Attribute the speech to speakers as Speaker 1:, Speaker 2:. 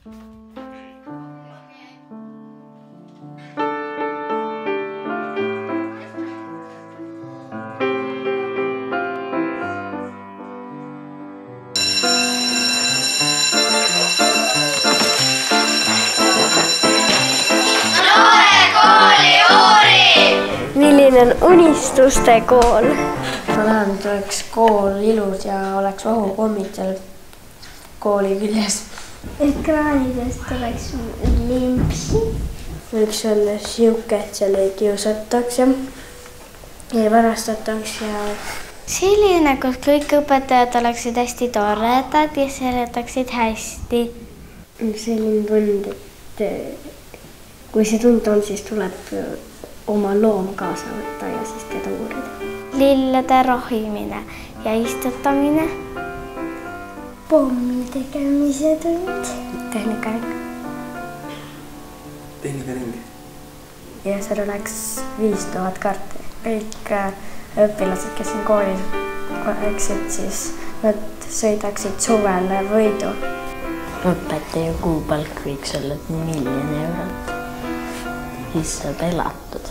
Speaker 1: Milline on unistuste kool? Ma tahan, et oleks kool ilus ja oleks vahupommid seal kooli küljes. Ekraanidest oleks limpsi. Võiks olla siuke, et seal ei kiusataks ja ei varastataks ja...
Speaker 2: Selline, kus kõik õpetajad oleksid hästi toredad ja seletaksid hästi.
Speaker 1: Selline tund, et kui see tund on, siis tuleb oma loom kaasa võtta ja siis teda uurida.
Speaker 2: Lillede rohimine ja istutamine.
Speaker 1: Pommi tegemise tund. Tehnikaring.
Speaker 3: Tehnikaring.
Speaker 1: Ja seal oleks 5000 kaarti. Kõik õpilased, kes siin koolis oleksid, siis nad sõidaksid suvele võidu.
Speaker 4: Õpetaja kuupalk võiks olla 1 000 000 eurot. Siis saab elatud.